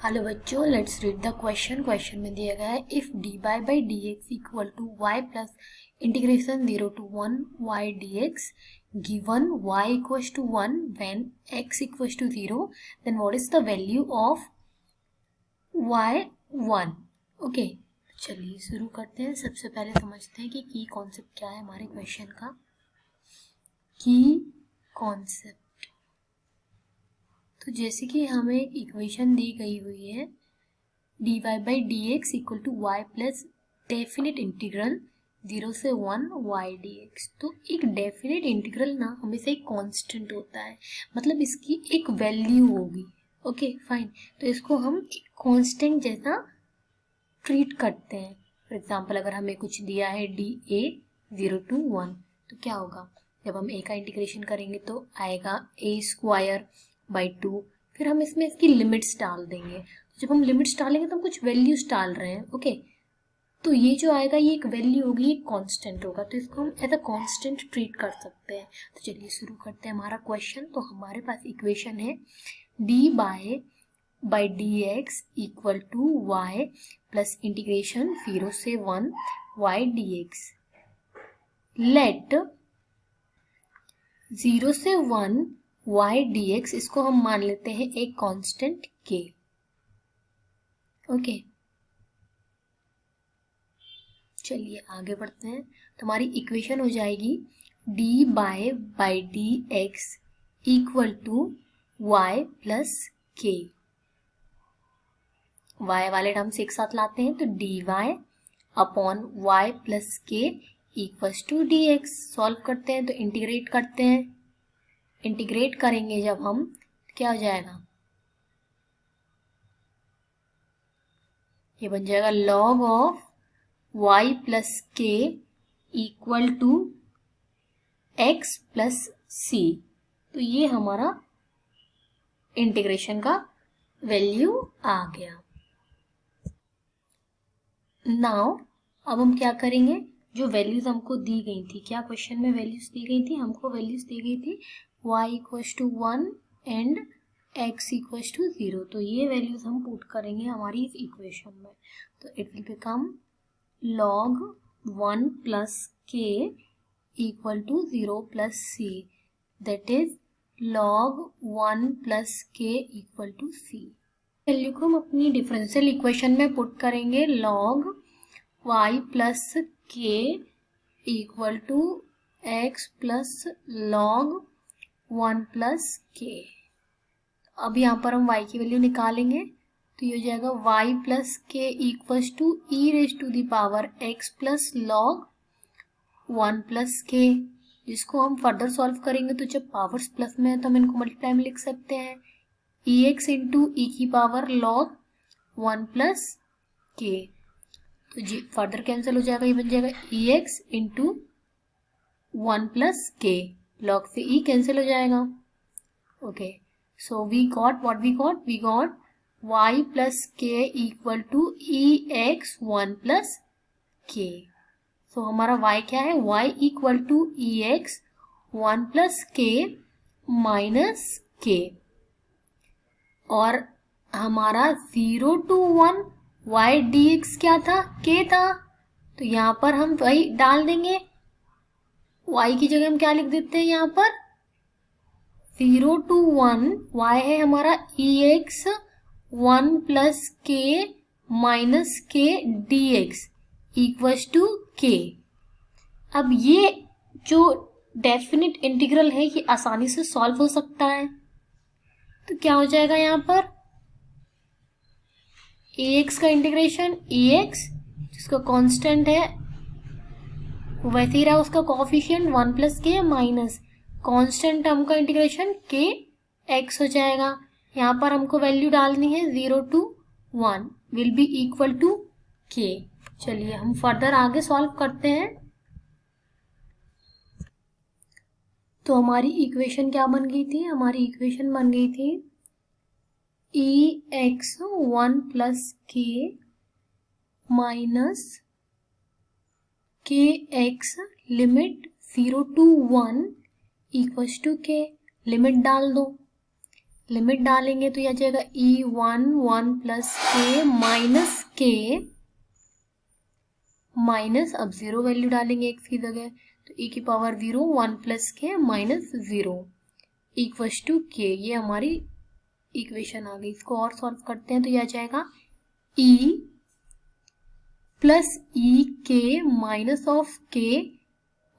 Hello बच्चों, let's read the question में दिया गया है if dy by d x equal to y plus integration 0 to 1 y dx given y equals to 1 when x equals to 0 then what is the value of y1। Okay, चलिए शुरू करते हैं। सबसे पहले समझते हैं कि की कॉन्सेप्ट क्या है हमारे क्वेश्चन का। की कॉन्सेप्ट तो जैसे कि हमें एक इक्वेशन दी गई हुई है dy by d x equal to y plus definite integral 0 से 1 y dx। तो एक डेफिनेट इंटीग्रल ना हमेशा एक कांस्टेंट होता है, मतलब इसकी एक वैल्यू होगी। ओके फाइन, तो इसको हम एक कांस्टेंट जैसा ट्रीट करते हैं। फॉर एग्जांपल अगर हमें कुछ दिया है डी ए 0 to 1 तो क्या होगा, जब हम ए का इंटीग्रेशन करेंगे तो आएगा ए स्क्वायर बाई 2। फिर हम इसमें इसकी लिमिट्स डाल देंगे। जब हम लिमिट्स डालेंगे तो हम कुछ वैल्यूज डाल रहे हैं। ओके, तो ये जो आएगा ये एक वैल्यू होगी, एक कांस्टेंट होगा, तो इसको हम एज अ कांस्टेंट ट्रीट कर सकते हैं। तो चलिए शुरू करते हैं हमारा क्वेश्चन। तो हमारे पास इक्वेशन है d by d x equal to y plus integration 0 से 1 वाई डी एक्स। लेट 0 से 1 y dx, इसको हम मान लेते हैं एक कांस्टेंट k। ओके, चलिए आगे बढ़ते हैं। तो हमारी इक्वेशन हो जाएगी dy by d x equal to y plus k। y वाले टर्म्स एक साथ लाते हैं तो dy upon y plus k equals to dx। Solve करते हैं तो इंटीग्रेट करते हैं। इंटीग्रेट करेंगे जब हम, क्या हो जाएगा, ये बन जाएगा log of y plus k equal to x plus सी। तो ये हमारा इंटीग्रेशन का वैल्यू आ गया। नाउ अब हम क्या करेंगे, जो वैल्यूज हमको दी गई थी, क्या क्वेश्चन में वैल्यूज दी गई थी, हमको वैल्यूज दी गई थी y equals to 1 and x equals to 0। तो ये वैल्यूज हम पुट करेंगे हमारी इस इक्वेशन में। तो it will become log 1 plus k equal to 0 plus c, that is log 1 plus k equal to c। Value को हम अपनी डिफरेंशियल इक्वेशन में पुट करेंगे log y plus k equal to x plus log 1 plus k। अब यहाँ पर हम y की वैल्यू निकालेंगे तो ये हो जाएगा y plus k equals to e raise to the power x plus log 1 plus k, जिसको हम फर्दर सॉल्व करेंगे तो जब पावर्स प्लस में है तो हम इनको मल्टीप्लाई में लिख सकते हैं ई एक्स इंटू ई की पावर लॉग 1 प्लस के। तो जी फर्दर कैंसिल हो जाएगा, ये बन जाएगा e x into 1 plus k, log से ई कैंसिल हो जाएगा। Okay, so we got what we got y plus k equal to e x 1 plus k. So हमारा y क्या है, y equal to e x 1 plus k minus k, और हमारा 0 to 1 y dx क्या था, k था। तो यहाँ पर हम वही डाल देंगे, y की जगह हम क्या लिख देते हैं, यहाँ पर 0 to 1 y है हमारा ई एक्स 1 प्लस के माइनस के डी एक्स इक्वल्स टू के। अब ये जो डेफिनेट इंटीग्रल है ये आसानी से सॉल्व हो सकता है। तो क्या हो जाएगा, यहाँ पर ए एक्स का इंटीग्रेशन ए एक्स जिसका कांस्टेंट है वैसे ही रहा, उसका coefficient 1 plus k minus constant term का इंटीग्रेशन के एक्स हो जाएगा। यहाँ पर हमको वैल्यू डालनी है 0 to 1 will be equal to k. चलिए हम फर्दर आगे सॉल्व करते हैं। तो हमारी इक्वेशन क्या बन गई थी, हमारी इक्वेशन बन गई थी e x 1 plus k minus k x limit 0 to 1 equals to k. Limit डाल दो, लिमिट डालेंगे तो यह आ जाएगा E1 1 प्लस के माइनस के माइनस, अब 0 वैल्यू डालेंगे x की जगह, तो e की power 0 1 plus k minus 0 equals to के। ये हमारी इक्वेशन आ गई। इसको और सॉल्व करते हैं तो यह आ जाएगा e प्लस ई के माइनस ऑफ के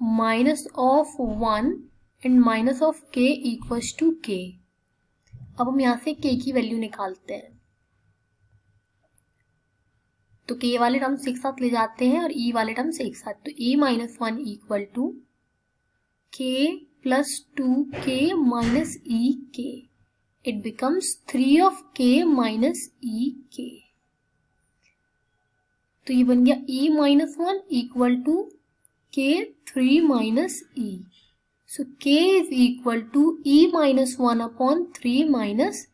minus of 1 and minus of के इक्वल्स टू के। अब हम यहां से k की वैल्यू निकालते हैं, तो k वाले टर्म्स एक साथ ले जाते हैं और e वाले टर्म्स एक साथ, तो e minus 1 equal to k plus 2k minus e k. It becomes 3 of k minus e k. तो ये बन गया e minus 1 equal to k 3 minus e। So k is equal to e minus 1 upon 3 minus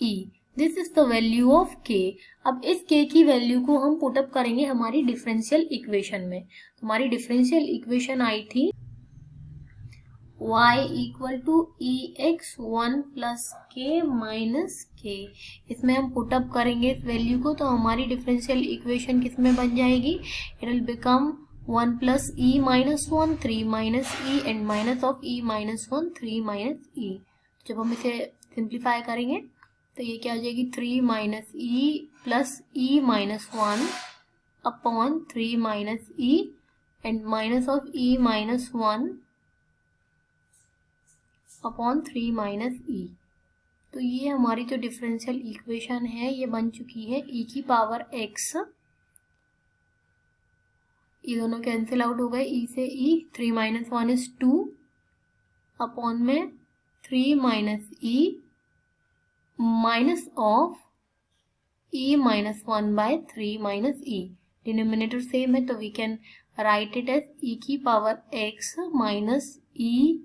e। This is the value of k। अब इस k की value को हम put up करेंगे हमारी डिफरेंशियल इक्वेशन में। तो हमारी डिफरेंशियल इक्वेशन आई थी y equal to e x 1 plus k minus k. इसमें हम पुट अप करेंगे इस वैल्यू को, तो हमारी डिफरेंशियल इक्वेशन किस में बन जाएगी? It will become 1 plus e minus 1 3 minus e and minus of e minus 1 3 minus e. जब हम इसे सिंप्लीफाई करेंगे तो ये क्या आ जाएगी 3 minus e plus e minus 1 upon 3 minus e and minus of e minus 1 upon 3 minus e. तो ये हमारी जो डिफरेंशियल इक्वेशन है ये बन चुकी है e की पावर x। ये दोनों कैंसिल आउट हो गए, e से e, 3 माइनस 1 इज 2 अपॉन में 3 minus e minus of e minus 1 by 3 minus e। Denominator same है तो we can write it as e की power x minus e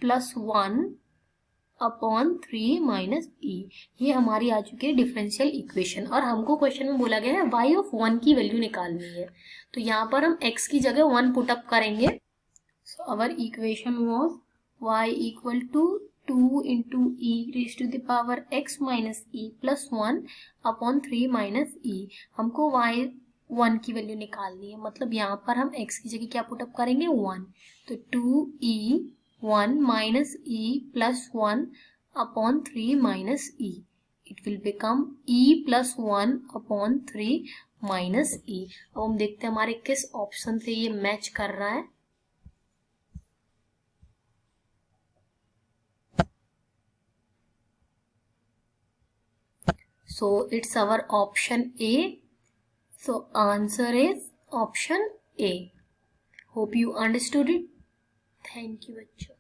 plus 1 upon 3 minus e। ये हमारी आ चुकी है डिफरेंशियल इक्वेशन। और हमको क्वेश्चन में बोला गया है y ऑफ 1 की वैल्यू निकालनी है, तो यहाँ पर हम x की जगह 1 पुट अप करेंगे। So our equation was y equal to 2 into e raise to the power x minus e plus 1 upon 3 minus e. हमको y 1 की वैल्यू निकालनी है, मतलब यहाँ पर हम x की जगह क्या पुटअप करेंगे 1, तो 2e 1 minus e plus 1 upon 3 minus e। It will become e plus 1 upon 3 minus e। अब हम देखते हैं हमारे किस ऑप्शन से ये मैच कर रहा है। So it's our option A. So answer is option A. Hope you understood it. Thank you, bachcho.